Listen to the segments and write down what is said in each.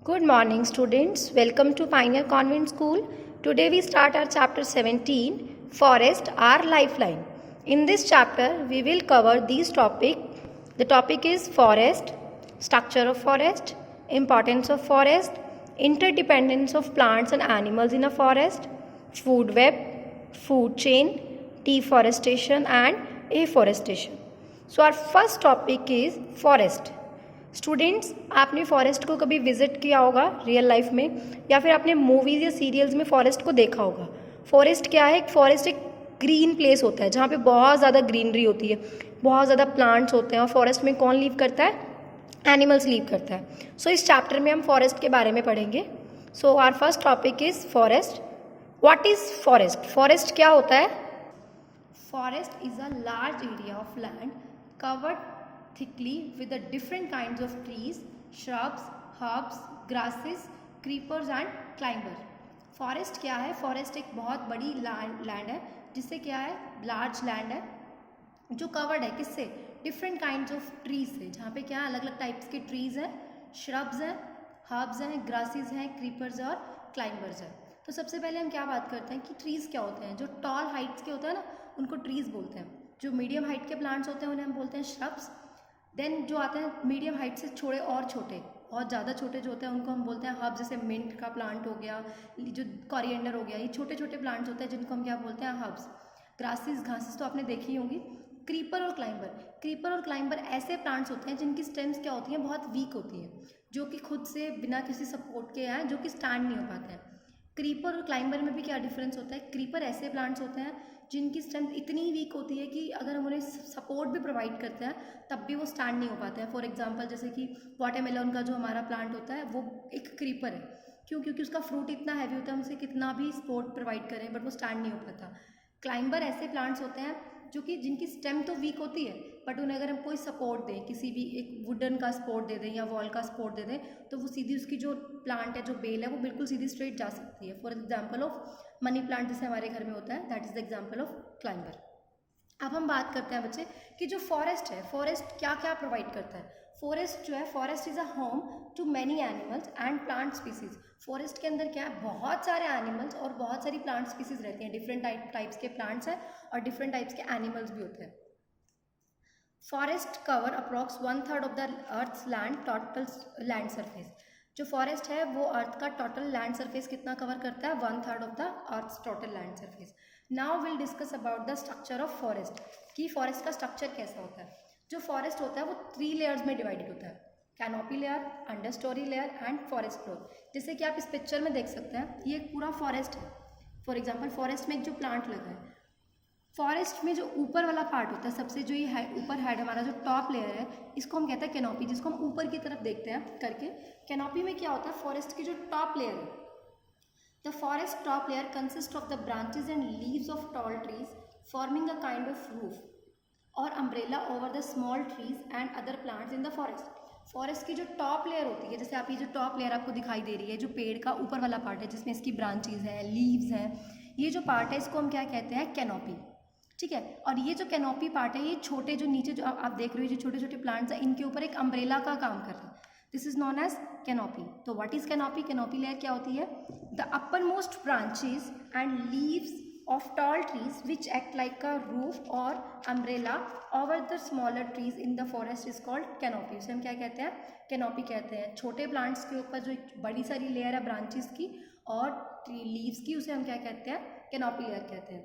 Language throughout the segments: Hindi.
Good morning, students. Welcome to Pioneer Convent School. Today we start our chapter 17, Forest, our Lifeline. In this chapter, we will cover these topics. The topic is forest, structure of forest, importance of forest, interdependence of plants and animals in a forest, food web, food chain, deforestation and afforestation. So our first topic is forest. Students, आपने फॉरेस्ट को कभी विजिट किया होगा रियल लाइफ में, या फिर आपने मूवीज़ या सीरियल्स में फॉरेस्ट को देखा होगा. फॉरेस्ट क्या है? फॉरेस्ट एक ग्रीन प्लेस होता है जहाँ पे बहुत ज़्यादा ग्रीनरी होती है, बहुत ज़्यादा प्लांट्स होते हैं. और फॉरेस्ट में कौन लीव करता है? एनिमल्स लीव करता है. सो इस चैप्टर में हम फॉरेस्ट के बारे में पढ़ेंगे. So our first topic is forest. What is forest? Forest क्या होता है? Forest is a large area of land covered thickly with the different kinds of trees, shrubs, herbs, grasses, creepers and climbers. Forest क्या है? फॉरेस्ट एक बहुत बड़ी लैंड है जिससे क्या है, लार्ज लैंड है जो कवर्ड है किससे? डिफरेंट काइंड्स ऑफ ट्रीज से, जहाँ पे क्या अलग अलग टाइप्स के ट्रीज हैं, श्रब्स हैं, हर्ब्स हैं, ग्रासेस हैं, क्रीपर्स और क्लाइंबर्स हैं. तो सबसे पहले हम क्या बात करते हैं कि ट्रीज क्या होते हैं. जो टॉल हाइट्स के होते हैं ना, उनको ट्रीज बोलते हैं. जो मीडियम हाइट के प्लांट्स होते हैं उन्हें हम बोलते हैं श्रब्स. देन जो आते हैं मीडियम हाइट से थोड़े और छोटे, बहुत ज़्यादा छोटे जो होते हैं उनको हम बोलते हैं हर्ब. जैसे मिंट का प्लांट हो गया, जो कोरिएंडर हो गया, ये छोटे छोटे प्लांट्स होते हैं जिनको हम क्या बोलते हैं? हर्ब्स. ग्रासेस, घासेस तो आपने देखी ही होंगी. क्रीपर और क्लाइंबर. क्रीपर और क्लाइंबर ऐसे प्लांट्स होते हैं जिनकी स्टेम्स क्या होती हैं? बहुत वीक होती हैं, जो कि खुद से बिना किसी सपोर्ट के हैं, जो कि स्टैंड नहीं हो पाते हैं. क्रीपर और क्लाइंबर में भी क्या डिफरेंस होता है? क्रीपर ऐसे प्लांट्स होते हैं जिनकी स्ट्रेंथ इतनी वीक होती है कि अगर हम उन्हें सपोर्ट भी प्रोवाइड करते हैं तब भी वो स्टैंड नहीं हो पाते हैं. फॉर एग्जांपल जैसे कि वाटरमेलन का जो हमारा प्लांट होता है वो एक क्रीपर है. क्यों? क्योंकि उसका फ्रूट इतना हैवी होता है, हम उसे कितना भी सपोर्ट प्रोवाइड करें बट वो स्टैंड नहीं हो पाता. क्लाइंबर ऐसे प्लांट्स होते हैं जो कि जिनकी स्टेम तो वीक होती है बट उन्हें अगर हम कोई सपोर्ट दें, किसी भी एक वुडन का सपोर्ट दे दें या वॉल का सपोर्ट दे दें, तो वो सीधी उसकी जो प्लांट है, जो बेल है, वो बिल्कुल सीधी स्ट्रेट जा सकती है. For example of money plant जैसे हमारे घर में होता है, that is the example of climber. अब हम बात करते हैं बच्चे कि जो फॉरेस्ट है, फॉरेस्ट क्या क्या प्रोवाइड करता है. फॉरेस्ट जो है, forest is a home to many animals and plant species. Forest के अंदर क्या है? बहुत सारे एनिमल्स और बहुत सारी प्लांट स्पीसीज रहती हैं. डिफरेंट टाइप्स के प्लांट्स हैं और डिफरेंट टाइप्स के एनिमल्स भी होते हैं. Forest cover approx 1/3 of the earth's land total land surface. जो फॉरेस्ट है वो अर्थ का टोटल लैंड सरफेस कितना कवर करता है? 1/3 of the earth's total land surface. Now will discuss about the structure of forest, कि फॉरेस्ट का स्ट्रक्चर कैसा होता है. जो फॉरेस्ट होता है वो 3 लेयर्स में डिवाइडेड होता है. Canopy layer, under story layer and forest floor. जैसे कि आप इस पिक्चर में देख सकते हैं, ये पूरा फॉरेस्ट है. फॉर एग्जाम्पल फॉरेस्ट में एक जो प्लांट लगा है, फॉरेस्ट में जो ऊपर वाला पार्ट होता है, सबसे जो ये ऊपर हेड हमारा जो टॉप लेयर है, इसको हम कहते हैं कैनोपी, जिसको हम ऊपर की तरफ देखते हैं करके. कैनोपी में क्या होता है? फॉरेस्ट की जो टॉप लेयर है, the forest top layer consist of the branches and leaves of tall trees forming a kind of roof और umbrella over the small trees and other plants in the forest. Forest की जो टॉप लेयर होती है, जैसे आप ये जो टॉप लेयर आपको दिखाई दे रही है, जो पेड़ का ऊपर वाला पार्ट है जिसमें इसकी ब्रांचेज हैं, लीव्स हैं, ये जो पार्ट है इसको हम क्या कहते हैं? कैनोपी. ठीक है. और ये जो कैनोपी पार्ट है, ये छोटे जो नीचे जो आप देख रहे हो, जो छोटे छोटे प्लांट्स हैं, इनके ऊपर एक अम्ब्रेला का काम कर रहा है. This is known as canopy. तो what is canopy? Canopy layer क्या होती है? The uppermost branches and leaves of tall trees which act like a roof or umbrella over the smaller trees in the forest is called canopy. उसे हम क्या कहते हैं? कैनोपी कहते हैं. छोटे प्लांट्स के ऊपर जो एक बड़ी सारी लेयर है ब्रांचेस की और लीव्स की, उसे हम क्या कहते हैं? कैनोपी लेयर कहते हैं.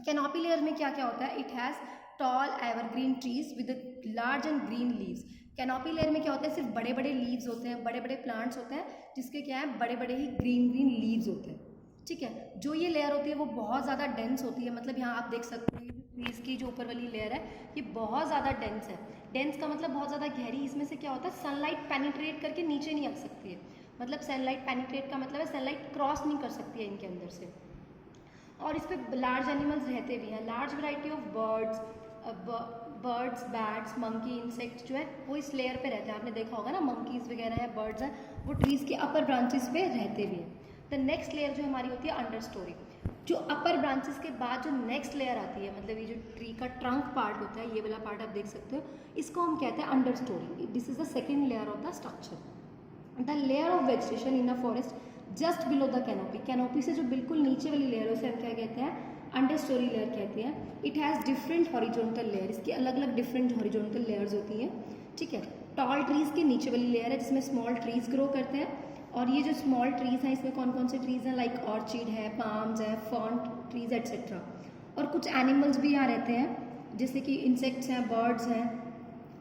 कैनोपी लेयर में क्या क्या होता है? It has tall evergreen trees with large and green leaves. Canopy layer में क्या होता है? सिर्फ बड़े बड़े लीव्स होते हैं, बड़े बड़े प्लांट्स होते हैं जिसके क्या है? बड़े बड़े ही ग्रीन ग्रीन लीव्स होते हैं. ठीक है. जो ये लेयर होती है वो बहुत ज़्यादा डेंस होती है. मतलब यहाँ आप देख सकते हैं ट्रीज की जो ऊपर वाली लेयर है, ये बहुत ज़्यादा डेंस है. डेंस का मतलब बहुत ज़्यादा गहरी. इसमें से क्या होता है? सनलाइट पेनिट्रेट करके नीचे नहीं आ सकती है. मतलब सनलाइट पेनिट्रेट का मतलब है सनलाइट क्रॉस नहीं कर सकती है इनके अंदर से. और इस पर लार्ज एनिमल्स रहते भी हैं. Large variety of birds, bats, monkey, insects जो है वो इस लेयर पे रहते हैं. आपने देखा होगा ना, मंकीज वगैरह है, बर्ड्स हैं, वो ट्रीज़ के अपर ब्रांचेस पे रहते भी हैं. द नेक्स्ट लेयर जो हमारी होती है अंडर स्टोरी. जो अपर ब्रांचेस के बाद जो नेक्स्ट लेयर आती है, मतलब ये जो ट्री का ट्रंक पार्ट होता है, ये वाला पार्ट आप देख सकते हो, इसको हम कहते हैं under story. This is the second layer of the structure. The layer of vegetation in a forest just below the canopy, canopy से जो बिल्कुल नीचे वाली लेयर है उसे हम क्या कहते हैं, अंडर स्टोरी लेयर कहते हैं। It has different horizontal layer, इसकी अलग अलग डिफरेंट हॉरिजॉन्टल लेयर्स होती हैं, ठीक है। टॉल ट्रीज के नीचे वाली लेयर है जिसमें स्मॉल ट्रीज ग्रो करते हैं, और ये जो स्मॉल ट्रीज हैं इसमें कौन कौन से ट्रीज हैं, लाइक ऑर्चिड है, पाम्स है, फर्न ट्रीज एट्सेट्रा। और कुछ एनिमल्स भी यहाँ रहते हैं जैसे कि इंसेक्ट्स हैं, बर्ड्स हैं,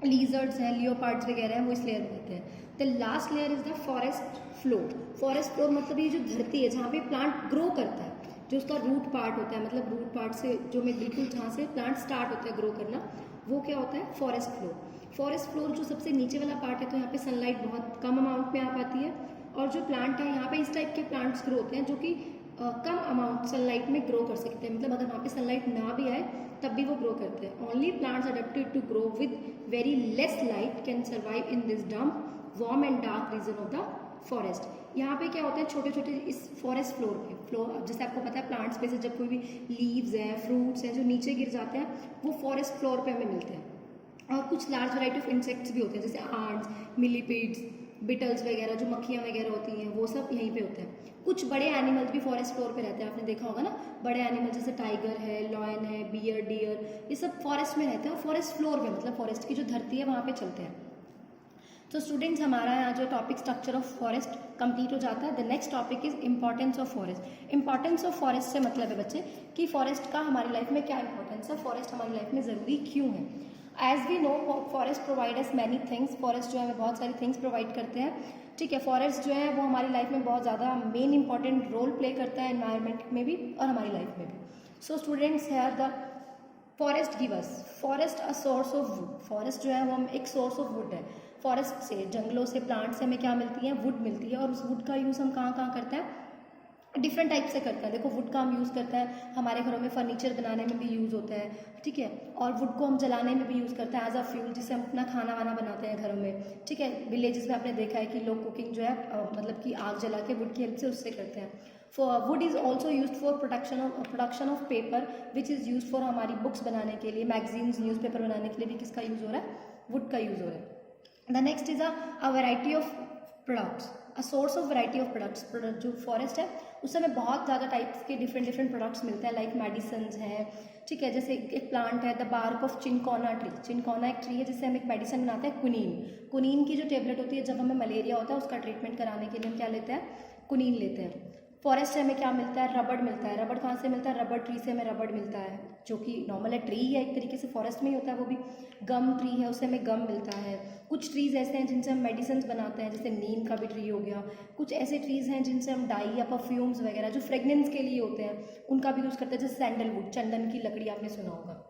लीजर्ड्स हैं, लियोपार्ड्स वगैरह हैं, वो इस लेयर में होते हैं। The last layer is the forest floor. Forest floor मतलब ये जो धरती है जहाँ पे प्लांट ग्रो करता है, जो उसका रूट पार्ट होता है, मतलब रूट पार्ट से जो मैं बिल्कुल जहाँ से प्लांट स्टार्ट होता है ग्रो करना, वो क्या होता है, फॉरेस्ट फ्लोर। फॉरेस्ट फ्लोर जो सबसे नीचे वाला पार्ट है, तो यहाँ पे सनलाइट बहुत कम अमाउंट में आ पाती है, और जो प्लांट है यहाँ पे इस टाइप के प्लांट्स ग्रो होते हैं जो कि कम अमाउंट सनलाइट में ग्रो कर सकते हैं, मतलब अगर वहाँ पे सनलाइट ना भी आए तब भी वो ग्रो करते हैं। Only plants adapted to grow with very less light can survive in this damp warm and dark region of the forest. यहाँ पे क्या होता है, छोटे छोटे इस फॉरेस्ट फ्लोर जैसे आपको पता है प्लांट्स पे से जब कोई भी लीव्स हैं, फ्रूट्स हैं जो नीचे गिर जाते हैं वो फॉरेस्ट फ्लोर पे हमें मिलते हैं। और कुछ लार्ज वैरायटी ऑफ इंसेक्ट्स भी होते हैं जैसे आंट्स, मिलीपीड्स, बिटल्स वगैरह, जो मक्खियाँ वगैरह होती हैं वो सब यहीं पे होते हैं। कुछ बड़े एनिमल्स भी फॉरेस्ट फ्लोर पे रहते हैं, आपने देखा होगा ना, बड़े एनिमल जैसे टाइगर है, लॉयन है, बियर, डियर, ये सब फॉरेस्ट में रहते हैं और फॉरेस्ट फ्लोर पे मतलब फॉरेस्ट की जो धरती है वहाँ पे चलते हैं। तो स्टूडेंट्स हमारा यहाँ जो topic structure of forest complete हो जाता है। The next topic is importance of forest. Importance of forest से मतलब है बच्चे कि फॉरेस्ट का हमारी लाइफ में क्या इंपॉर्टेंस है, फॉरेस्ट हमारी लाइफ में ज़रूरी क्यों है। As we know forest provides many things, forest जो है हमें बहुत सारी थिंग्स प्रोवाइड करते हैं, ठीक है। फॉरेस्ट जो है वो हमारी लाइफ में बहुत ज़्यादा मेन इंपॉर्टेंट रोल प्ले करता है एनवायरनमेंट में भी और हमारी लाइफ में भी। So students here the forest give us, forest a source of would. Forest जो है वो हम एक सोर्स ऑफ वुड है। फॉरेस्ट से, जंगलों से, प्लांट से हमें क्या मिलती है, वुड मिलती है, और उस वुड का यूज़ हम कहाँ कहाँ करते हैं, डिफरेंट टाइप से करते हैं। देखो वुड का हम यूज़ करते हैं, हमारे घरों में फर्नीचर बनाने में भी यूज़ होता है, ठीक है। और वुड को हम जलाने में भी यूज़ करते हैं एज अ फ्यूल, जिससे हम अपना खाना वाना बनाते हैं घरों में, ठीक है। विलेजेस में आपने देखा है कि लोग कुकिंग जो है मतलब कि आग जला के वुड की हेल्प से उससे करते हैं। Would is also use for production of paper which is use for हमारी बुक्स बनाने के लिए, मैगजीन्स, न्यूज़पेपर बनाने के लिए भी किसका यूज़ हो रहा है, वुड का यूज़ हो रहा है। The next is a variety of products, a source of variety of products. जो फॉरेस्ट है उससे हमें बहुत ज़्यादा टाइप्स के डिफरेंट प्रोडक्ट्स मिलते हैं, लाइक मेडिसिन्स हैं, ठीक है। जैसे एक प्लांट है द बार्क ऑफ चिनकोना ट्री, चिनकोना एक ट्री है जिससे हम एक मेडिसिन बनाते हैं, कुनीन। कुनीन की जो टेबलेट होती है जब हमें मलेरिया होता है उसका ट्रीटमेंट कराने के लिए हम क्या लेते हैं, कुनीन लेते हैं। फॉरेस्ट से हमें क्या मिलता है, रबड़ मिलता है। रबड़ कहाँ से मिलता है, रबड़ ट्री से हमें रबड़ मिलता है, जो कि नॉर्मल है, ट्री है एक तरीके से, फॉरेस्ट में ही होता है वो भी। गम ट्री है, उससे हमें गम मिलता है। कुछ ट्रीज़ ऐसे हैं जिनसे हम मेडिसिन बनाते हैं, जैसे नीम का भी ट्री हो गया। कुछ ऐसे ट्रीज़ हैं जिनसे हम डाई या परफ्यूम्स वगैरह जो फ्रेगनेंस के लिए होते हैं उनका भी यूज़ करते हैं, जैसे सैंडलवुड, चंदन की लकड़ी आपने सुना होगा।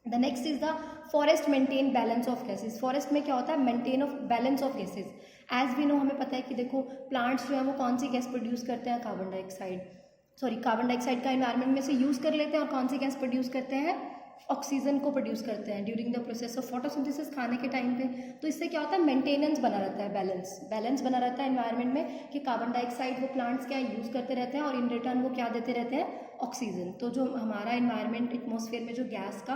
The next is the forest maintain balance of gases. Forest में क्या होता है, maintain of balance of gases. As we know हमें पता है कि देखो प्लांट्स जो है वो कौन सी गैस प्रोड्यूस करते हैं, कार्बन डाइऑक्साइड का एनवायरनमेंट में से यूज़ कर लेते हैं, और कौन सी गैस प्रोड्यूस करते हैं, ऑक्सीजन को प्रोड्यूस करते हैं during the process of photosynthesis, खाने के टाइम पे। तो इससे क्या होता है, मेंटेनेंस बना रहता है, बैलेंस बना रहता है एनवायरनमेंट में, कि कार्बन डाइऑक्साइड वो प्लांट्स क्या यूज़ करते रहते हैं और इन रिटर्न वो क्या देते रहते हैं, ऑक्सीजन। तो जो हमारा एनवायरनमेंट एटमॉस्फेयर में जो गैस का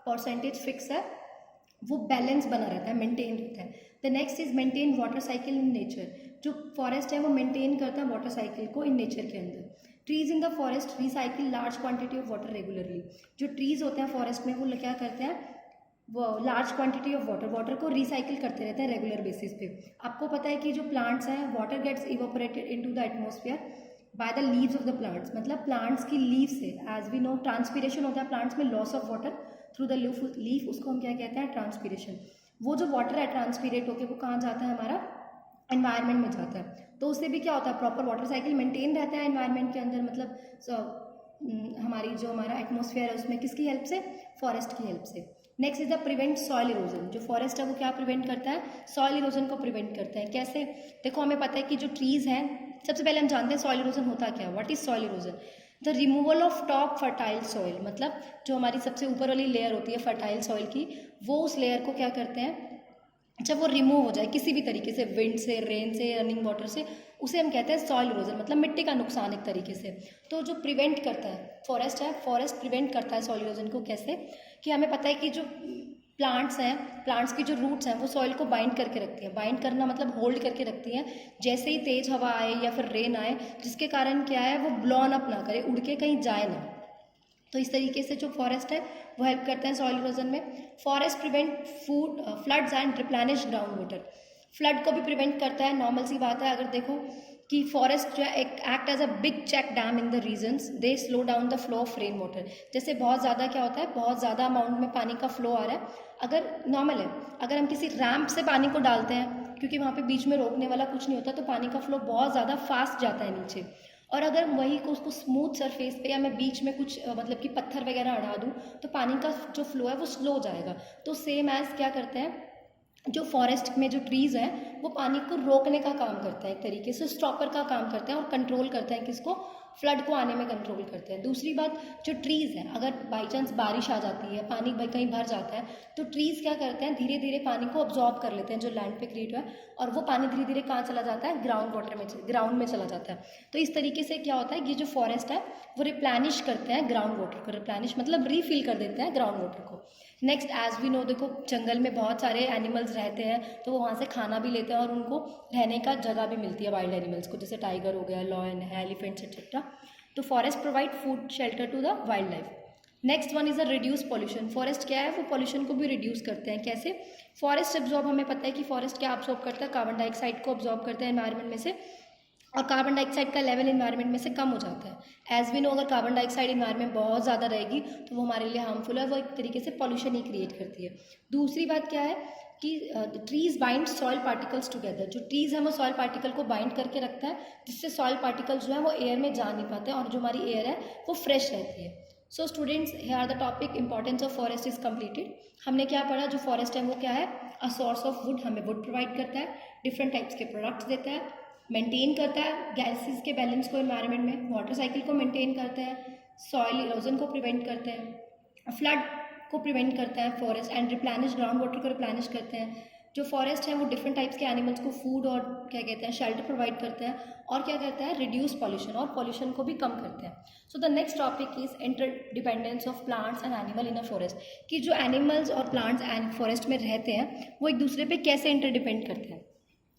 परसेंटेज फिक्स है वो बैलेंस बना रहता है, मेंटेन रहता है। The next is maintain water cycle in nature. जो फॉरेस्ट है वो मेंटेन करता है वाटर साइकिल को इन नेचर के अंदर। Trees in the forest recycle large quantity of water regularly. जो ट्रीज होते हैं फॉरेस्ट में वो क्या करते हैं, वो लार्ज क्वांटिटी ऑफ वाटर को रिसाइकिल करते रहते हैं रेगुलर बेसिस पे। आपको पता है कि जो प्लांट्स हैं water gets evaporated into the atmosphere by the leaves of the plants. मतलब प्लांट्स की लीव से, एज वी नो ट्रांसपीरेशन होता है प्लांट्स में, loss of water through the leaf, उसको हम क्या कहते हैं, ट्रांसपीरेशन। वो जो वाटर है ट्रांसपीरेट होकर वो कहाँ जाता है, हमारा एनवायरनमेंट में जाता है। तो उससे भी क्या होता है, प्रॉपर वाटर साइकिल मेंटेन रहता है एनवायरनमेंट के अंदर। मतलब हमारी जो हमारा एटमॉस्फेयर है उसमें किसकी हेल्प से, फॉरेस्ट की हेल्प से। Next is the prevent soil erosion. जो फॉरेस्ट है वो क्या प्रिवेंट करता है, सॉइल इरोजन को प्रिवेंट करता है। कैसे, देखो हमें पता है कि जो ट्रीज़ हैं, सबसे पहले हम जानते हैं सॉइल इरोजन होता क्या है। What is soil erosion, the removal of top fertile soil. मतलब जो हमारी सबसे ऊपर वाली लेयर होती है फर्टाइल सॉइल की, वो उस लेयर को क्या करते हैं, जब वो रिमूव हो जाए किसी भी तरीके से, विंड से, रेन से, रनिंग वाटर से, उसे हम कहते हैं सॉइल इरोजन। मतलब मिट्टी का नुकसान एक तरीके से। तो जो प्रिवेंट करता है फॉरेस्ट है, फॉरेस्ट प्रिवेंट करता है सॉइल इरोजन को। कैसे, कि हमें पता है कि जो प्लांट्स हैं, प्लांट्स की जो रूट्स हैं वो सॉइल को बाइंड करके रखती हैं। बाइंड करना मतलब होल्ड करके रखती हैं। जैसे ही तेज हवा आए या फिर रेन आए, जिसके कारण क्या है, वो ब्लोन अप ना करे, उड़ के कहीं जाए ना। तो इस तरीके से जो फॉरेस्ट है वो हेल्प करते हैं सॉइल इरोजन में। Forest prevent food floods and replenish ground water. Flood को भी प्रिवेंट करता है, नॉर्मल सी बात है। अगर देखो कि फॉरेस्ट जो है एक act as a big check dam in the regions, they slow down the flow of rain water. जैसे बहुत ज़्यादा क्या होता है, बहुत ज़्यादा अमाउंट में पानी का फ्लो आ रहा है, अगर नॉर्मल है, अगर हम किसी रैम्प से पानी को डालते हैं, क्योंकि वहाँ पे बीच में रोकने वाला कुछ नहीं होता, तो पानी का फ्लो बहुत ज़्यादा फास्ट जाता है नीचे। और अगर वही को उसको स्मूथ सरफेस पे या मैं बीच में कुछ मतलब कि पत्थर वगैरह अड़ा दूँ, तो पानी का जो फ्लो है वो स्लो हो जाएगा। तो सेम एज क्या करते हैं, जो फॉरेस्ट में जो ट्रीज़ हैं वो पानी को रोकने का काम करता है, एक तरीके से स्टॉपर का काम करते हैं और कंट्रोल करते हैं किसको, फ्लड को आने में कंट्रोल करते हैं। दूसरी बात, जो ट्रीज़ हैं, अगर बाई चांस बारिश आ जाती है, पानी भाई कहीं भर जाता है, तो ट्रीज़ क्या करते हैं, धीरे धीरे पानी को अब्जॉर्ब कर लेते हैं जो लैंड पे क्रिएट हुआ है, और वो पानी धीरे धीरे कहाँ चला जाता है, ग्राउंड वाटर में, ग्राउंड में चला जाता है। तो इस तरीके से क्या होता है, ये जो फॉरेस्ट है वो रिप्लेनिश करते हैं ग्राउंड वाटर को। रिप्लेनिश मतलब रीफिल कर देते हैं ग्राउंड वाटर को। नेक्स्ट, एज वी नो, देखो जंगल में बहुत सारे एनिमल्स रहते हैं, तो वो वहाँ से खाना भी लेते हैं और उनको रहने का जगह भी मिलती है वाइल्ड एनिमल्स को, जैसे टाइगर हो गया, लॉयन है, एलिफेंट्स एक्सेट्रा। तो forest provide food shelter to the wild life. Next one is a reduce pollution. Forest क्या है, वो पॉल्यूशन को भी रिड्यूस करते हैं। कैसे? फॉरेस्ट एब्जॉर्ब, हमें पता है कि फॉरेस्ट क्या एब्जॉर्ब करता है, कार्बन डाइऑक्साइड को एब्जॉर्ब करता है एनवायरनमेंट में से, और कार्बन डाइऑक्साइड का लेवल इन्वायरमेंट में से कम हो जाता है। एज वी नो, अगर कार्बन डाइऑक्साइड इन्वायरमेंट बहुत ज़्यादा रहेगी तो वो हमारे लिए हार्मफुल है, वो एक तरीके से पॉल्यूशन ही क्रिएट करती है। दूसरी बात क्या है कि trees bind soil particles together. जो ट्रीज है वो सॉइल पार्टिकल को बाइंड करके रखता है, जिससे सॉइल पार्टिकल्स जो है वो एयर में जा नहीं पाते और जो हमारी एयर है वो फ्रेश रहती है। So students, here are the topic importance of forest is completed. हमने क्या पढ़ा, जो फॉरेस्ट है वो क्या है, अ सोर्स ऑफ वुड, हमें वुड प्रोवाइड करता है, डिफरेंट टाइप्स के प्रोडक्ट्स देता है, मेंटेन करता है गैसेस के बैलेंस को एनवायरनमेंट में, वाटर साइकिल को मेंटेन करता है, सॉइल इरोजन को प्रिवेंट करते हैं, फ्लड को प्रिवेंट करता है forest, and replenish ground water को रिप्लेनिश करते हैं। जो फॉरेस्ट है वो डिफरेंट टाइप्स के एनिमल्स को फूड और क्या कहते हैं शेल्टर प्रोवाइड करते हैं, और क्या करता है, रिड्यूस पॉल्यूशन, और पॉल्यूशन को भी कम करते हैं। So the next topic is interdependence of plants and animal in a forest. कि जो एनिमल्स और प्लांट्स एंड फॉरेस्ट में रहते हैं वो एक दूसरे पे कैसे इंटरडिपेंड करते हैं।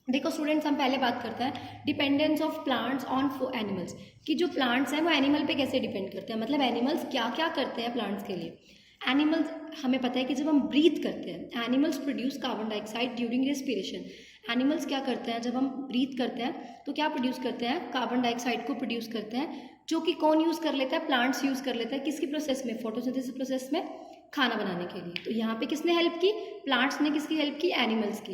देखो स्टूडेंट्स, हम पहले बात करते हैं dependence of plants on animals, कि जो प्लांट्स हैं वो एनिमल पे कैसे डिपेंड करते हैं, मतलब एनिमल्स क्या क्या करते हैं प्लांट्स के लिए। एनिमल्स, हमें पता है कि जब हम ब्रीथ करते हैं, animals produce carbon dioxide during respiration. Animals क्या करते हैं, जब हम ब्रीथ करते हैं तो क्या प्रोड्यूस करते हैं, कार्बन डाइऑक्साइड को प्रोड्यूस करते हैं, जो कि कौन यूज़ कर लेता है, प्लांट्स यूज़ कर लेता है। किसकी प्रोसेस में, फोटोसिंथेसिस प्रोसेस में, खाना बनाने के लिए। तो यहाँ पे किसने हेल्प की, प्लांट्स ने किसकी हेल्प की, एनिमल्स की।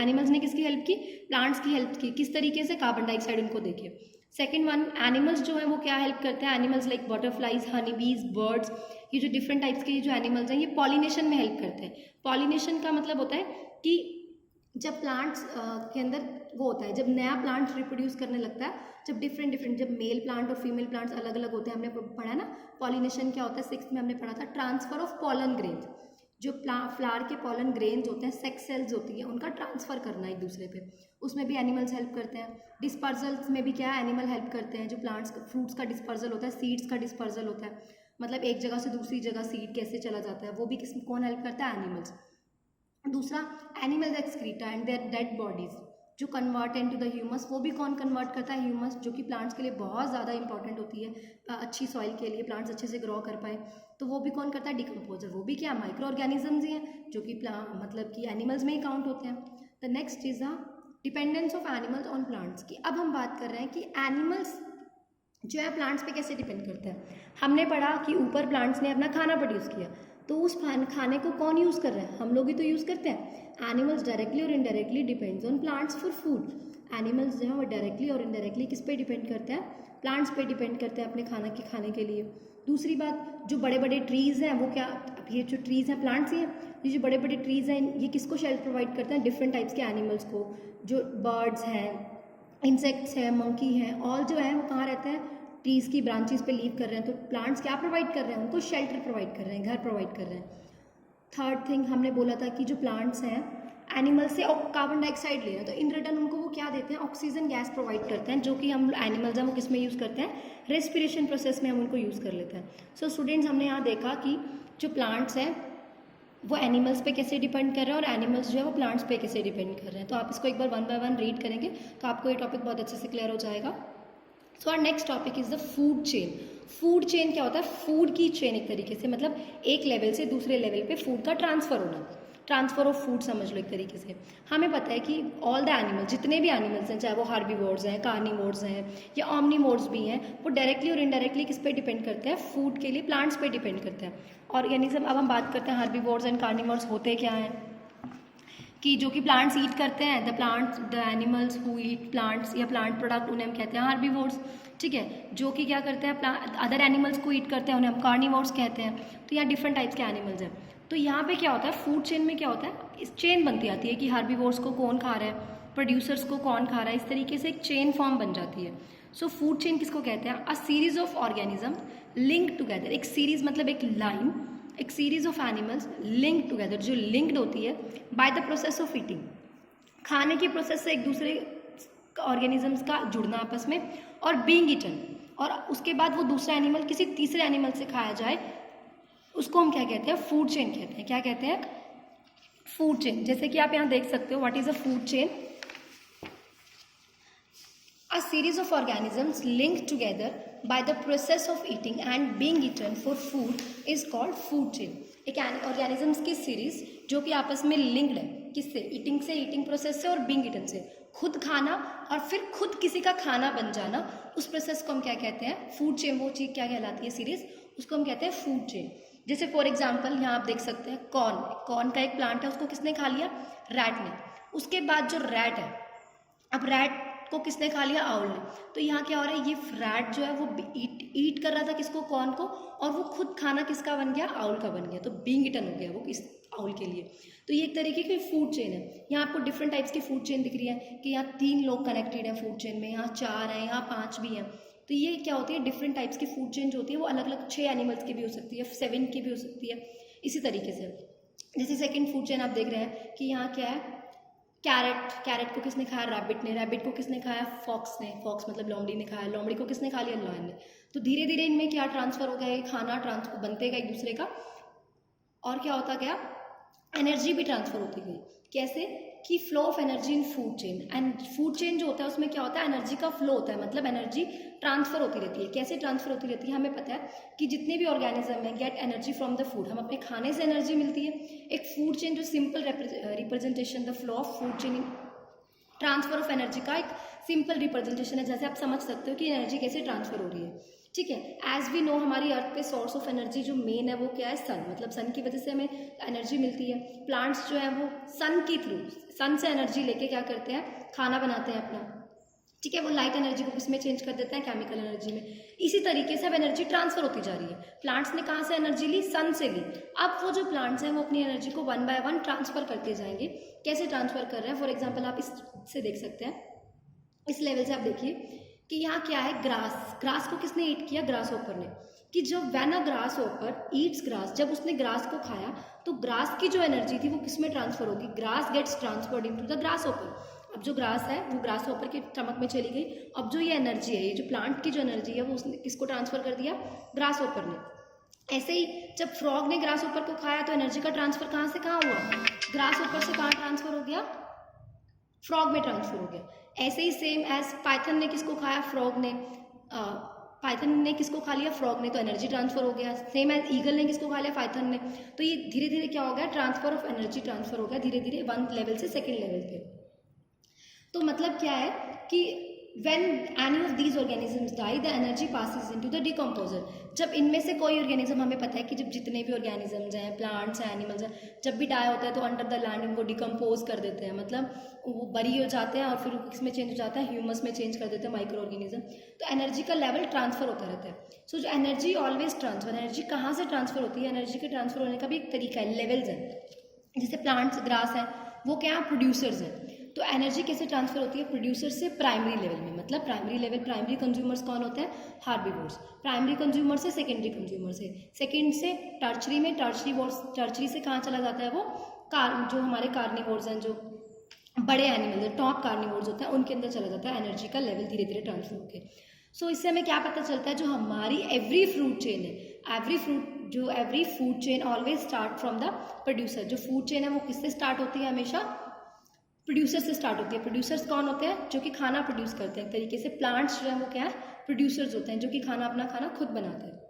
एनिमल्स ने किसकी हेल्प की, प्लांट्स की हेल्प की। किस तरीके से, कार्बन डाइऑक्साइड उनको देके। सेकंड वन, एनिमल्स जो है वो क्या हेल्प करते हैं, एनिमल्स लाइक बटरफ्लाइज, हनी बीज, बर्ड्स, ये जो डिफरेंट टाइप्स के जो एनिमल्स हैं ये पॉलिनेशन में हेल्प करते हैं। पॉलिनेशन का मतलब होता है कि जब प्लांट्स के अंदर वो होता है, जब नया प्लांट रिप्रोड्यूस करने लगता है, जब डिफरेंट जब मेल प्लांट और फीमेल प्लांट्स अलग अलग होते हैं, हमने पढ़ा ना पॉलिनेशन क्या होता है, 6th में हमने पढ़ा था, ट्रांसफर ऑफ पॉलन ग्रेन्स। जो फ्लावर के पॉलन ग्रेन्स होते हैं, सेक्स सेल्स होती है, उनका ट्रांसफर करना एक दूसरे पे, उसमें भी एनिमल्स हेल्प करते हैं। डिस्पर्जल्स में भी क्या है, एनिमल हेल्प करते हैं। जो प्लांट्स फ्रूट्स का डिस्पर्जल होता है, सीड्स का डिस्पर्जल होता है, मतलब एक जगह से दूसरी जगह सीड कैसे चला जाता है, वो भी कौन हेल्प करता है, एनिमल्स। दूसरा, animals excreta and their dead bodies जो कन्वर्ट इनटू द ह्यूमस, वो भी कौन कन्वर्ट करता है, ह्यूमस, जो कि प्लांट्स के लिए बहुत ज़्यादा इंपॉर्टेंट होती है, अच्छी सॉइल के लिए, प्लांट्स अच्छे से ग्रो कर पाए। तो वो भी कौन करता है, डिकम्पोजर। वो भी क्या, माइक्रो ऑर्गेनिजम्स ही हैं, जो कि मतलब कि एनिमल्स में ही काउंट होते हैं। The next is the dependence of animals on plants की। अब हम बात कर रहे हैं कि एनिमल्स जो है प्लांट्स पे कैसे डिपेंड करते हैं। हमने पढ़ा कि ऊपर प्लांट्स ने अपना खाना प्रोड्यूस किया, तो उस खाने को कौन यूज़ कर रहा है, हम लोग ही तो यूज़ करते हैं। एनिमल्स डायरेक्टली और indirectly depends on plants for food. Animals जो है वो डायरेक्टली और इनडायरेक्टली किस पे डिपेंड करते हैं, प्लांट्स पे डिपेंड करते हैं अपने खाने के लिए। दूसरी बात, जो बड़े बड़े ट्रीज़ हैं वो क्या, अब ये जो ट्रीज़ हैं प्लांट्स ही हैं, ये जो बड़े बड़े ट्रीज़ हैं ये किसको शेल्टर प्रोवाइड करते हैं, डिफरेंट टाइप्स के एनिमल्स को। जो बर्ड्स हैं, इंसेक्ट्स हैं, मंकी हैं, ऑल जो है वो कहाँ रहते हैं, ट्रीज़ की ब्रांचेस पे लीव कर रहे हैं। तो प्लांट्स क्या प्रोवाइड कर रहे हैं, उनको शेल्टर प्रोवाइड कर रहे हैं, घर प्रोवाइड कर रहे हैं। थर्ड थिंग, हमने बोला था कि जो प्लांट्स हैं एनिमल से कार्बन डाइऑक्साइड ले रहे हैं, तो इन रिटर्न उनको वो क्या देते हैं, ऑक्सीजन गैस प्रोवाइड करते हैं, जो कि हम एनिमल्स हैं वो किस में यूज़ करते हैं, रेस्पिरेशन प्रोसेस में हम उनको यूज़ कर लेते हैं। सो स्टूडेंट्स, हमने यहाँ देखा कि जो प्लांट्स हैं वो एनिमल्स पे कैसे डिपेंड कर रहे हैं और एनिमल्स जो है वो प्लांट्स पे कैसे डिपेंड कर रहे हैं। तो आप इसको एक बार वन बाय वन रीड करेंगे तो आपको ये टॉपिक बहुत अच्छे से क्लियर हो जाएगा। So our next topic is the food chain. Food chain क्या होता है? फूड की चेन एक तरीके से, मतलब एक लेवल से दूसरे लेवल पे फूड का ट्रांसफर होना, ट्रांसफर ऑफ फूड समझ लो एक तरीके से। हमें पता है कि ऑल द एनिमल्स, जितने भी एनिमल्स हैं, चाहे वो हार्बीवोर्स हैं, कार्निवोर्स हैं या ऑमनीवोर्स भी हैं, वो डायरेक्टली और इनडायरेक्टली किस पे डिपेंड करते हैं? फूड के लिए प्लांट्स पे डिपेंड करते हैं। ऑर्गेनिज्म, अब हम बात करते हैं हार्बीवोर्स एंड कार्निवोर्स होते क्या हैं, कि जो कि प्लांट्स ईट करते हैं, the animals who eat plants या प्लांट प्रोडक्ट, उन्हें हम कहते हैं हार्बीवोर्स। ठीक है, जो कि क्या करते हैं, अदर एनिमल्स को ईट करते हैं, उन्हें हम कार्निवोर्स कहते हैं। तो यहाँ डिफरेंट टाइप्स के एनिमल्स हैं। तो यहाँ पे क्या होता है, फूड चेन में क्या होता है, इस चेन बनती आती है कि हार्बीवोर्स को कौन खा रहा है, प्रोड्यूसर्स को कौन खा रहा है, इस तरीके से एक चेन फॉर्म बन जाती है। सो फूड चेन किसको कहते हैं? A series of organism link together. एक सीरीज मतलब एक लाइन, एक series of animals link together, जो लिंक्ड होती है by the process of eating, खाने की प्रोसेस से एक दूसरे ऑर्गेनिजम्स का जुड़ना आपस में, और बीइंग ईटन, और उसके बाद वो दूसरा एनिमल किसी तीसरे एनिमल से खाया जाए, उसको हम क्या कहते हैं? फूड चेन कहते हैं। क्या कहते हैं? Food chain. जैसे कि आप यहाँ देख सकते हो, what is a food chain? A series of organisms linked together by the process of eating and being eaten for food is called food chain. एक ऑर्गेनिजम्स की सीरीज जो कि आपस में लिंक्ड है, किससे? ईटिंग से, ईटिंग प्रोसेस से, और बीइंग ईटन से, खुद खाना और फिर खुद किसी का खाना बन जाना, उस प्रोसेस को हम क्या कहते हैं? Food chain. वो चीज़ क्या कहलाती है? सीरीज, उसको हम कहते हैं फूड चेन। जैसे फॉर एग्जाम्पल यहाँ आप देख सकते हैं कॉर्न का एक प्लांट है, उसको किसने खा लिया? रैट ने। उसके बाद जो रैट है, अब रैट को किसने खा लिया? आउल ने। तो यहाँ क्या हो रहा है, ये रैट जो है वो ईट कर रहा था किसको? कॉर्न को, और वो खुद खाना किसका बन गया? आउल का बन गया। तो बीइंग ईटन हो गया वो इस आउल के लिए। तो ये एक तरीके की फूड चेन है। यहाँ आपको डिफरेंट टाइप्स की फूड चेन दिख रही है कि यहाँ 3 लोग कनेक्टेड हैं फूड चेन में, यहाँ 4 हैं, यहाँ 5 भी हैं। तो ये क्या होती है? डिफरेंट टाइप्स की फूड चेन जो होती है वो अलग अलग 6 एनिमल्स की भी हो सकती है, 7 की भी हो सकती है, इसी तरीके से। जैसे सेकेंड फूड चेन आप देख रहे हैं कि यहाँ क्या है, कैरेट को किसने खाया? रैबिट ने। रैबिट को किसने खाया? फॉक्स ने। फॉक्स मतलब लोमड़ी ने खाया। लोमड़ी को किसने खा लिया? लॉयन ने। तो धीरे धीरे इनमें क्या ट्रांसफर हो गया, खाना ट्रांसफर बनते गया एक दूसरे का, और क्या होता गया? एनर्जी भी ट्रांसफर होती गई। कैसे? कि flow of energy in food chain. And food chain जो होता है उसमें क्या होता है? एनर्जी का फ्लो होता है, मतलब एनर्जी ट्रांसफर होती रहती है। कैसे ट्रांसफर होती रहती है? हमें पता है कि जितने भी ऑर्गेनिज्म हैं get energy from the food, हम अपने खाने से एनर्जी मिलती है। एक फूड चेन जो simple representation, the flow of food chain, transfer of energy का एक सिंपल रिप्रेजेंटेशन है। जैसे आप समझ सकते हो कि एनर्जी कैसे ट्रांसफर हो रही है। ठीक है, एज वी नो हमारी अर्थ पे सोर्स ऑफ एनर्जी जो मेन है वो क्या है? सन। मतलब सन की वजह से हमें एनर्जी मिलती है। प्लांट्स जो है वो सन के थ्रू, सन से एनर्जी लेके क्या करते हैं? खाना बनाते हैं अपना। ठीक है, वो लाइट एनर्जी को किसमें चेंज कर देते हैं? केमिकल एनर्जी में। इसी तरीके से अब एनर्जी ट्रांसफर होती जा रही है। प्लांट्स ने कहाँ से एनर्जी ली? सन से ली। अब वो जो प्लांट्स हैं वो अपनी एनर्जी को वन बाय वन ट्रांसफर करते जाएंगे। कैसे ट्रांसफर कर रहे हैं? फॉर एग्जाम्पल आप इससे देख सकते हैं, इस लेवल से आप देखिए कि यहाँ क्या है? ग्रास को किसने ईट किया? ग्रास ओपर ने। कि जब व्हेन अ ग्रास ओपर ईट्स ग्रास, जब उसने ग्रास को खाया तो ग्रास की जो एनर्जी थी वो किसमें ट्रांसफर होगी? Grass gets transferred into the grasshopper. अब जो ग्रास है वो ग्रास ओपर के स्टमक में चली गई। अब जो ये एनर्जी है, ये जो प्लांट की जो एनर्जी है वो उसने किसको ट्रांसफर कर दिया? ग्रास ओपर ने। ऐसे ही जब फ्रॉग ने ग्रास ओपर को खाया तो एनर्जी का ट्रांसफर कहाँ से कहाँ हुआ? ग्रास ओपर से कहाँ ट्रांसफर हो गया? फ्रॉग में ट्रांसफर हो गया। ऐसे ही सेम एज पाइथन ने किसको खाया? फ्रॉग ने। पाइथन ने किसको खा लिया? फ्रॉग ने। तो एनर्जी ट्रांसफर हो गया। सेम एज ईगल ने किसको खा लिया? पाइथन ने। तो ये धीरे धीरे क्या हो गया? ट्रांसफर ऑफ एनर्जी ट्रांसफर हो गया धीरे धीरे, वन लेवल से सेकेंड लेवल पे। तो मतलब क्या है कि when any of these organisms die the energy passes into the decomposer। जब इनमें से कोई ऑर्गेनिज्म, हमें पता है कि जब जितने भी ऑर्गेनिजम्स हैं, प्लांट्स हैं, एनिमल्स हैं, जब भी डाई होता है तो अंडर द लैंड इनको डिकम्पोज कर देते हैं, मतलब वो बरी हो जाते हैं और फिर किसमें चेंज हो जाता है? ह्यूमस में चेंज कर देते हैं, माइक्रो ऑर्गेनिज्म। तो एनर्जी का लेवल ट्रांसफर होता रहता है। सो जो एनर्जी ऑलवेज ट्रांसफर, एनर्जी कहाँ से ट्रांसफर होती है? एनर्जी के ट्रांसफर होने का भी एक तरीका है, लेवल्स हैं। जैसे प्लांट्स, ग्रास हैं, वो क्या है? प्रोड्यूसर्स हैं। तो एनर्जी कैसे ट्रांसफर होती है? प्रोड्यूसर से प्राइमरी लेवल में। मतलब प्राइमरी लेवल, प्राइमरी कंज्यूमर्स कौन होते हैं? हार्बीवोर्स। प्राइमरी कंज्यूमर से सेकेंडरी कंज्यूमर से, सेकेंड से टर्चरी में, टर्चरी से कहाँ चला जाता है? वो जो हमारे कार्निवोर्स हैं, जो बड़े एनिमल्स हैं, टॉप कार्निवोर्स होते हैं, उनके अंदर चला जाता है एनर्जी का लेवल धीरे धीरे ट्रांसफर होकर। सो इससे हमें क्या पता चलता है? जो हमारी एवरी फ्रूट चेन है, एवरी फ्रूट जो every food chain always start from the producer. जो फूड चेन है वो किससे स्टार्ट होती है? हमेशा प्रोड्यूसर से स्टार्ट होती है। प्रोड्यूसर्स कौन होते हैं? जो कि खाना प्रोड्यूस करते हैं। एक तरीके से प्लांट्स जो है वो क्या है? प्रोड्यूसर्स होते हैं, जो कि खाना अपना खाना खुद बनाते हैं।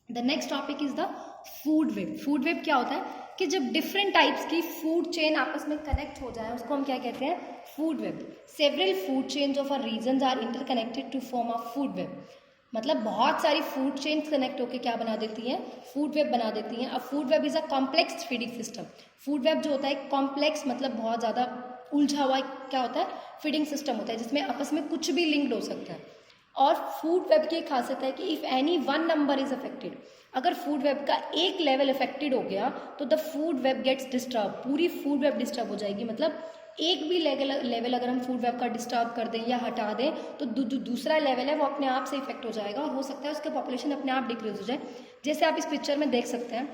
The next topic is the food web. Food web क्या होता है कि जब डिफरेंट टाइप्स की फूड चेन आपस में कनेक्ट हो जाए उसको हम क्या कहते हैं? Food web. Several food chains of a regions are interconnected to form a food web. मतलब बहुत सारी फूड चेन्स कनेक्ट होकर क्या बना देती हैं? फूड वेब बना देती हैं। अब food web is a complex feeding system. Food web जो होता है कॉम्प्लेक्स मतलब बहुत ज़्यादा उलझा हुआ क्या होता है? फीडिंग सिस्टम होता है, जिसमें आपस में कुछ भी लिंक्ड हो सकता है। और फूड वेब की एक खासियत है कि if any one number is affected, अगर फूड वेब का एक लेवल अफेक्टेड हो गया तो the food web gets disturb. पूरी फूड वेब डिस्टर्ब हो जाएगी। मतलब एक भी लेवल अगर हम फूड वेब का डिस्टर्ब कर दें या हटा दें तो दूसरा लेवल है वो अपने आप से इफेक्ट हो जाएगा और हो सकता है उसका पॉपुलेशन अपने आप डिक्रीज हो जाए। जैसे आप इस पिक्चर में देख सकते हैं,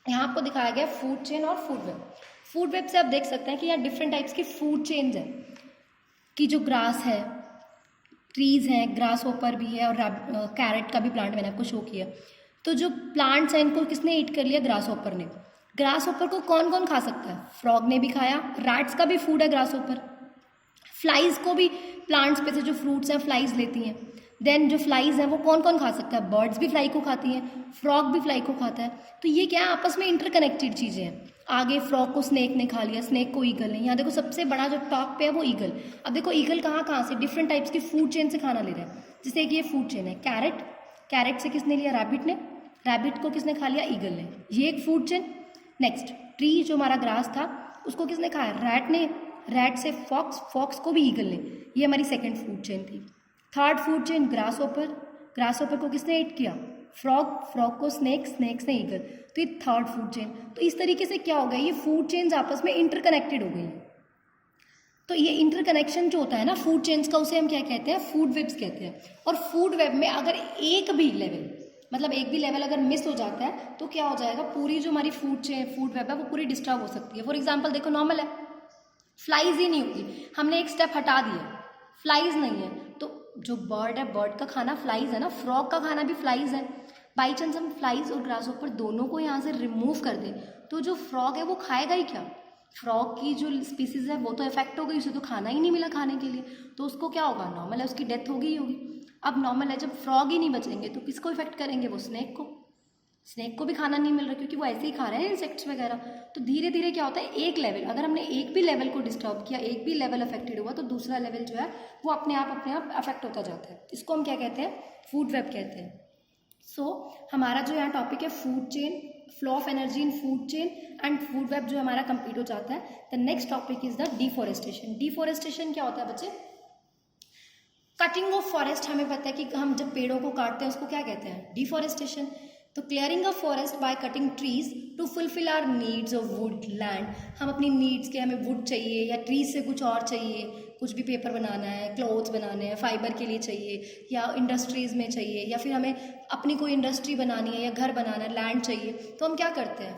यहाँ आपको दिखाया गया फूड चेन और फूड वेब। फूड वेब से आप देख सकते हैं कि यहाँ डिफरेंट टाइप्स की फूड चेन्स हैं कि जो ग्रास है, ट्रीज हैं, ग्रास होपर भी है और कैरेट का भी प्लांट मैंने आपको शो किया। तो जो प्लांट्स हैं इनको किसने ईट कर लिया? ग्रास होपर ने। ग्रास होपर को कौन कौन खा सकता है? फ्रॉग ने भी खाया, रैट्स का भी फूड है ग्रास होपर। फ्लाइज को भी प्लांट्स पे से जो फ्रूट्स हैं फ्लाइज लेती हैं। देन जो फ्लाइज हैं वो कौन कौन खा सकता है? बर्ड्स भी फ्लाई को खाती हैं, फ्रॉग भी फ्लाई को खाता है। तो ये क्या है? आपस में इंटरकनेक्टेड चीज़ें हैं। आगे फ्रॉग को स्नेक ने खा लिया, स्नेक को ईगल ने। यहाँ देखो सबसे बड़ा जो टॉप पे है वो ईगल। अब देखो ईगल कहाँ से डिफरेंट टाइप्स की फूड चेन से खाना ले रहा है। जैसे कि ये फूड चेन है कैरेट, कैरेट से किसने लिया? रैबिट ने, रैबिट को किसने खा लिया? ईगल ने। ये एक फूड चेन। नेक्स्ट ट्री जो हमारा ग्रास था उसको किसने खाया? रैट ने, रैट से फॉक्स, फॉक्स को भी ईगल ने। ये हमारी सेकंड फूड चेन थी। Third food chain grass hopper, grass hopper को किसने ईट किया? फ्रॉग, फ्रॉग को स्नेक, स्नेक से ईगल। तो ये थर्ड फूड चेन। तो इस तरीके से क्या हो गया? ये फूड चेन्स आपस में इंटरकनेक्टेड हो गई हैं। तो ये इंटरकनेक्शन जो होता है ना फूड चेन्स का, उसे हम क्या कहते हैं? फूड वेब्स कहते हैं। और फूड वेब में अगर एक भी लेवल मतलब एक भी लेवल अगर मिस हो जाता है तो क्या हो जाएगा? पूरी जो हमारी फूड चेन, फूड वेब है वो पूरी डिस्टर्ब हो सकती है। फॉर एग्जाम्पल देखो, नॉर्मल है, फ्लाइज ही नहीं होगी, हमने एक स्टेप हटा दिया, फ्लाइज नहीं है, तो जो बर्ड है, बर्ड का खाना फ्लाइज है ना, फ्रॉग का खाना भी फ्लाइज है। बाई चांस हम फ्लाइज और ग्रास होपर दोनों को यहाँ से रिमूव कर दें तो जो फ्रॉग है वो खाएगा ही क्या? फ्रॉग की जो स्पीसीज है वो तो इफेक्ट हो गई, उसे तो खाना ही नहीं मिला खाने के लिए, तो उसको क्या होगा? नॉर्मल है, उसकी डेथ होगी ही होगी। अब नॉर्मल है, जब फ्रॉग ही नहीं बचेंगे तो किसको इफेक्ट करेंगे? वो स्नेक को। स्नेक को भी खाना नहीं मिल रहा क्योंकि वो ऐसे ही खा रहे हैं इंसेक्ट्स वगैरह। तो धीरे धीरे क्या होता है? एक लेवल, अगर हमने एक भी लेवल को डिस्टर्ब किया, एक भी लेवल अफेक्टेड हुआ तो दूसरा लेवल जो है वो अपने आप अफेक्ट होता जाता है। इसको हम क्या कहते हैं? फूड वेब कहते हैं। हमारा जो यहाँ टॉपिक है food chain, flow of energy in food chain and food web जो हमारा कंप्लीट हो जाता है। The next topic is the deforestation. Deforestation क्या होता है बच्चे? Cutting of forest. हमें पता है कि हम जब पेड़ों को काटते हैं उसको क्या कहते हैं? डिफॉरेस्टेशन। तो clearing of forest by cutting trees to fulfill our needs of wood land. हम अपनी नीड्स के, हमें वुड चाहिए या ट्रीज से कुछ और चाहिए, कुछ भी पेपर बनाना है, क्लोथ्स बनाने हैं, फाइबर के लिए चाहिए या इंडस्ट्रीज़ में चाहिए या फिर हमें अपनी कोई इंडस्ट्री बनानी है या घर बनाना है, लैंड चाहिए, तो हम क्या करते हैं?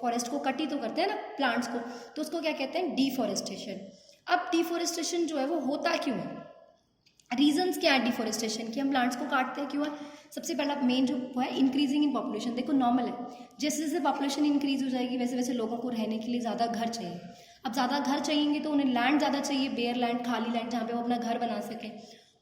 फॉरेस्ट को कट ही तो करते हैं ना, प्लांट्स को, तो उसको क्या कहते हैं? डिफॉरेस्टेशन। अब डिफॉरेस्टेशन जो है वो होता क्यों है? रीजंस क्या है डिफॉरेस्टेशन की? हम प्लांट्स को काटते हैं क्यों है? सबसे पहला मेन जो वो है इंक्रीजिंग इन पॉपुलेशन। देखो नॉर्मल है, जैसे जैसे पॉपुलेशन इंक्रीज हो जाएगी वैसे वैसे लोगों को रहने के लिए ज़्यादा घर चाहिए। अब ज़्यादा घर चाहिए तो उन्हें लैंड ज़्यादा चाहिए, बेयर लैंड, खाली लैंड जहाँ पे वो अपना घर बना सकें।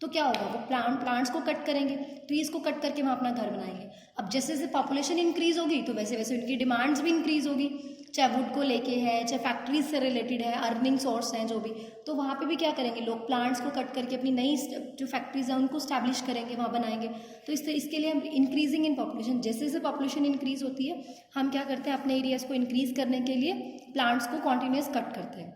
तो क्या होगा? वो प्लांट्स को कट करेंगे, ट्रीज़ को कट करके वहाँ अपना घर बनाएंगे। अब जैसे जैसे पॉपुलेशन इंक्रीज होगी तो वैसे वैसे उनकी डिमांड्स भी इंक्रीज होगी, चाहे वुड को लेके है, चाहे फैक्ट्रीज से रिलेटेड है, अर्निंग सोर्स हैं जो भी, तो वहाँ पे भी क्या करेंगे लोग? प्लांट्स को कट करके अपनी नई जो फैक्ट्रीज हैं उनको स्टैब्लिश करेंगे, वहाँ बनाएंगे। तो इसके लिए हम इंक्रीजिंग इन पॉपुलेशन, जैसे जैसे पॉपुलेशन इंक्रीज होती है हम क्या करते हैं? अपने एरियाज़ को इंक्रीज करने के लिए प्लांट्स को कॉन्टिन्यूस कट करते हैं।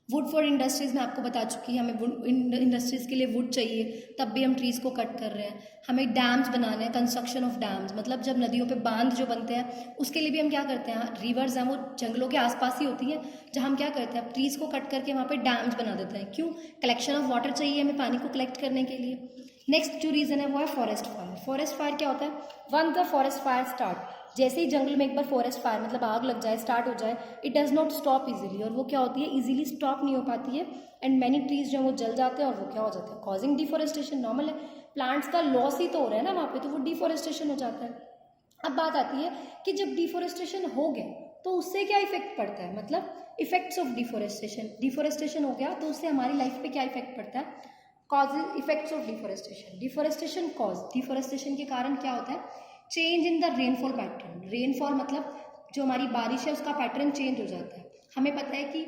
वुड फॉर इंडस्ट्रीज़ में आपको बता चुकी है, हमें इंडस्ट्रीज़ के लिए वुड चाहिए, तब भी हम ट्रीज़ को कट कर रहे हैं। हमें डैम्स बनाने हैं, कंस्ट्रक्शन ऑफ डैम्स, मतलब जब नदियों पे बांध जो बनते हैं उसके लिए भी हम क्या करते हैं? रिवर्स हैं वो जंगलों के आसपास ही होती हैं, जहाँ हम क्या करते हैं? ट्रीज़ को कट करके वहाँ पे डैम्स बना देते हैं। क्यों? कलेक्शन ऑफ वाटर चाहिए हमें पानी को कलेक्ट करने के लिए। नेक्स्ट जो रीज़न है वो है फॉरेस्ट फायर। फॉरेस्ट फायर क्या होता है? One the forest fire start, जैसे ही जंगल में एक बार फॉरेस्ट फायर मतलब आग लग जाए, स्टार्ट हो जाए, it does not stop easily, और वो क्या होती है? इजीली स्टॉप नहीं हो पाती है एंड मैनी ट्रीज जो वो जल जाते हैं और वो क्या हो जाता है? Causing deforestation. नॉर्मल है, प्लांट्स का लॉस ही तो हो रहा है ना वहाँ पे, तो वो डिफॉरेस्टेशन हो जाता है। अब बात आती है कि जब डिफोरेस्टेशन हो गया तो उससे क्या इफेक्ट पड़ता है, मतलब इफेक्ट्स ऑफ डिफोरेस्टेशन। डिफोरेस्टेशन हो गया तो उससे हमारी लाइफ पे क्या इफेक्ट पड़ता है, cause effects of deforestation. Deforestation cause, deforestation के कारण क्या होता है, change in the rainfall pattern. Rainfall मतलब जो हमारी बारिश है उसका पैटर्न चेंज हो जाता है। हमें पता है कि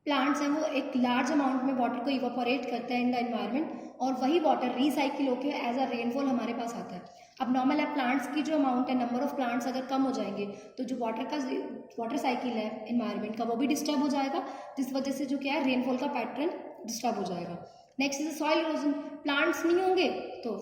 प्लांट्स हैं वो एक लार्ज अमाउंट में वाटर को इवापोरेट करते हैं इन द एनवायरनमेंट, और वही वाटर रिसाइकिल होकर एज अ रेनफॉल हमारे पास आता है। अब नॉर्मल है प्लांट्स की जो अमाउंट है, नंबर ऑफ प्लांट्स अगर कम हो जाएंगे तो जो वाटर साइकिल है एनवायरनमेंट का वो भी डिस्टर्ब हो जाएगा, जिस वजह से जो क्या है रेनफॉल का पैटर्न डिस्टर्ब हो जाएगा। Next is soil erosion. Plants नहीं होंगे तो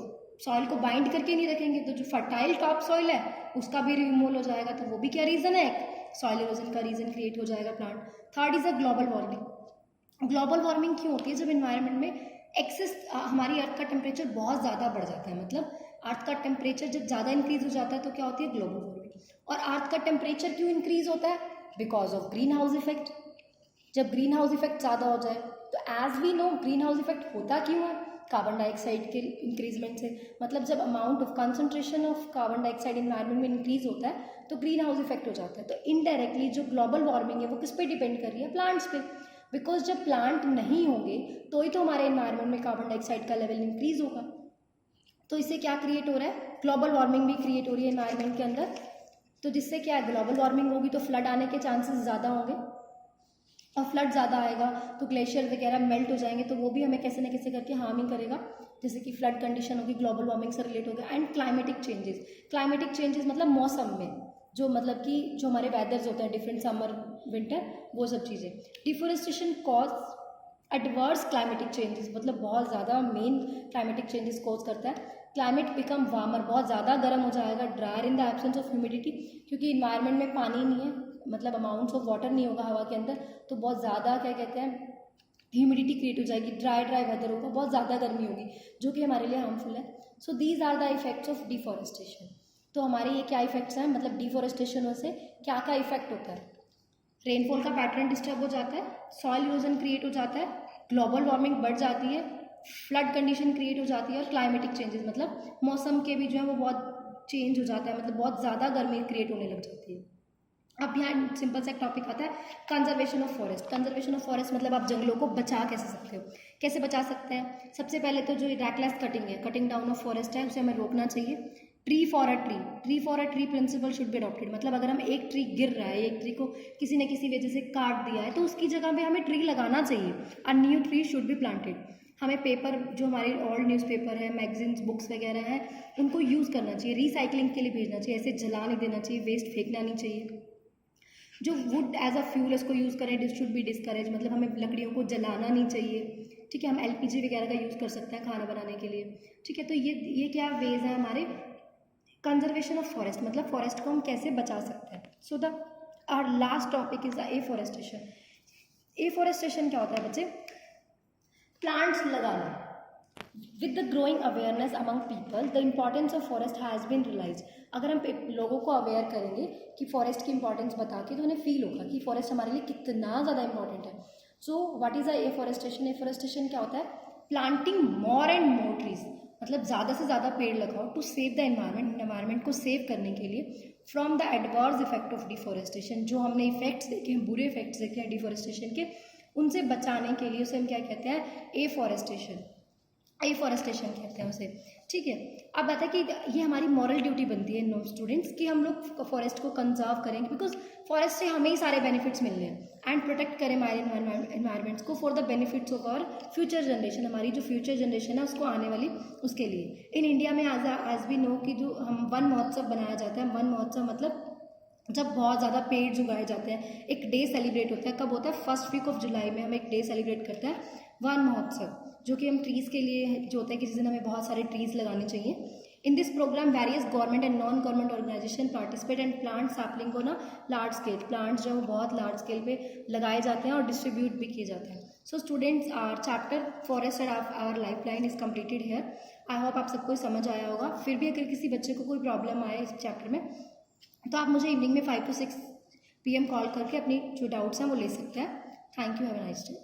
सॉइल को बाइंड करके नहीं रखेंगे, तो जो फर्टाइल टॉप सॉइल है उसका भी रिमूवल हो जाएगा, तो वो भी क्या रीजन है, सॉइल इरोजन का रीजन क्रिएट हो जाएगा plant. Third is a global warming. Global warming क्यों होती है, जब एनवायरनमेंट में एक्सेस हमारी अर्थ का टेम्परेचर बहुत ज़्यादा बढ़ जाता है, मतलब अर्थ का टेम्परेचर जब ज़्यादा इंक्रीज हो जाता है तो क्या होती है ग्लोबल वार्मिंग। और अर्थ का टेम्परेचर क्यों इंक्रीज होता है, because of green house effect. जब ग्रीन हाउस इफेक्ट ज़्यादा हो जाए तो as we know green house effect होता क्यों है, कार्बन डाइऑक्साइड के इंक्रीजमेंट से। मतलब जब amount of concentration of carbon dioxide environment में इंक्रीज होता है तो ग्रीन हाउस इफेक्ट हो जाता है। तो इनडायरेक्टली जो ग्लोबल वार्मिंग है वो किस पे डिपेंड कर रही है, प्लांट्स पे। बिकॉज जब प्लांट नहीं होंगे तो ही तो हमारे एनवायरनमेंट में कार्बन डाइऑक्साइड का लेवल इंक्रीज होगा। तो इससे क्या क्रिएट हो रहा है, ग्लोबल वार्मिंग भी क्रिएट हो रही है एनवायरनमेंट के अंदर। तो जिससे क्या है, ग्लोबल वार्मिंग होगी तो फ्लड आने के चांसेस ज़्यादा होंगे, और फ्लड ज़्यादा आएगा तो ग्लेशियर वगैरह मेल्ट हो जाएंगे, तो वो भी हमें कैसे न कैसे करके हार्म ही करेगा। जैसे कि फ्लड कंडीशन होगी, ग्लोबल वार्मिंग से रिलेट होगा। And climatic changes, climatic changes मतलब मौसम में जो मतलब कि जो हमारे वेदर्स होते हैं डिफरेंट, समर विंटर, वो सब चीज़ें। Deforestation cause adverse climatic changes, मतलब बहुत ज़्यादा मेन क्लाइमेटिक चेंजेस कॉज करता है। क्लाइमेट बिकम वार्मर, बहुत ज़्यादा गर्म हो जाएगा। Dryer in the absence of humidity, क्योंकि इन्वायरमेंट में पानी नहीं है, मतलब अमाउंट्स ऑफ वाटर नहीं होगा हवा के अंदर, तो बहुत ज़्यादा क्या कहते हैं ह्यूमिडिटी क्रिएट हो जाएगी। ड्राई वेदर होगा, बहुत ज़्यादा गर्मी होगी, जो कि हमारे लिए हार्मफुल है। So these are the effects of deforestation. तो हमारे ये क्या इफेक्ट्स हैं, मतलब डिफॉरेस्टेशन से क्या क्या इफेक्ट होता है, रेनफॉल का पैटर्न डिस्टर्ब हो जाता है, सॉइल इरोजन क्रिएट हो जाता है, ग्लोबल वार्मिंग बढ़ जाती है, फ्लड कंडीशन क्रिएट हो जाती है, और क्लाइमेटिक चेंजेस मतलब मौसम के भी जो है वो बहुत चेंज हो जाता है, मतलब बहुत ज़्यादा गर्मी क्रिएट होने लग जाती है। अब यहाँ सिंपल सा एक टॉपिक आता है, conservation of forest. Conservation of forest मतलब आप जंगलों को बचा कैसे सकते हो, कैसे बचा सकते हैं। सबसे पहले तो जो रैकलेस कटिंग है, कटिंग डाउन ऑफ फॉरेस्ट है, उसे हमें रोकना चाहिए। Tree for a tree, tree for a tree principle should be adopted. मतलब अगर हम एक ट्री गिर रहा है, एक ट्री को किसी न किसी वजह से काट दिया है, तो उसकी जगह पे हमें ट्री लगाना चाहिए। A new tree should be planted. हमें पेपर, जो हमारे ओल्ड न्यूज़पेपर है, मैगजीन्स, बुक्स वगैरह हैं, उनको यूज़ करना चाहिए, रिसाइकलिंग के लिए भेजना चाहिए, ऐसे जला नहीं देना चाहिए, वेस्ट फेंकना नहीं चाहिए। जो वुड एज अ फ्यूल इसको यूज़ करें, दिस शुड बी डिस्करेज, मतलब हमें लकड़ियों को जलाना नहीं चाहिए। ठीक है, हम एलपीजी वगैरह का यूज़ कर सकते हैं खाना बनाने के लिए। ठीक है, तो ये क्या वेज है हमारे कंजर्वेशन ऑफ फॉरेस्ट, मतलब फॉरेस्ट को हम कैसे बचा सकते हैं। So the our last topic is the afforestation. Afforestation क्या होता है बच्चे, प्लांट्स लगाना। With the growing awareness among people the importance of forest has been realize. अगर हम लोगों को अवेयर करेंगे कि फॉरेस्ट की इंपॉर्टेंस बता के, तो उन्हें फील होगा कि फॉरेस्ट हमारे लिए कितना ज़्यादा इंपॉर्टेंट है। So what is a afforestation. Afforestation क्या होता है, planting more and more trees, मतलब ज़्यादा से ज़्यादा पेड़ लगाओ to save the environment, environment को सेव करने के लिए, from the adverse effect of deforestation. जो हमने इफेक्ट्स देखे हैं, बुरे इफेक्ट्स देखे हैं डिफॉरेस्टेशन के, उनसे बचाने के लिए उसे हम क्या कहते हैं, एफॉरेस्टेशन। एफॉरेस्टेशन कहते हैं उसे। ठीक है, अब बात है कि ये हमारी मॉरल ड्यूटी बनती है नो स्टूडेंट्स कि हम लोग फॉरेस्ट को कंजर्व करेंगे, बिकॉज फॉरेस्ट से हमें ही सारे बेनिफिट्स मिल रहे हैं। एंड प्रोटेक्ट करें हमारे एनवायरमेंट्स को for the benefits of our future generation, हमारी जो फ्यूचर जनरेशन है उसको आने वाली, उसके लिए। इन इंडिया में एज वी नो कि जो हम वन महोत्सव बनाया जाता है, वन महोत्सव मतलब जब बहुत ज़्यादा पेड़ उगाए जाते हैं, एक डे सेलिब्रेट होता है। कब होता है, फर्स्ट वीक ऑफ जुलाई में हम एक डे सेलिब्रेट करते हैं, वन महोत्सव, जो कि हम ट्रीज़ के लिए जो होता है, किसी दिन हमें बहुत सारे ट्रीज़ लगाने चाहिए। In this program various government and non government organisation participate and plant sapling को ना लार्ज स्केल, प्लांट्स जो है बहुत लार्ज स्केल पे लगाए जाते हैं और डिस्ट्रीब्यूट भी किए जाते हैं। So students, our chapter forest and our life line is completed here. I hope आप सबको समझ आया होगा। फिर भी अगर किसी बच्चे को कोई प्रॉब्लम आए इस चैप्टर में, तो आप मुझे इवनिंग में 5 to 6 PM कॉल करके अपनी जो डाउट्स हैं वो ले सकते हैं। Thank you, have a nice day.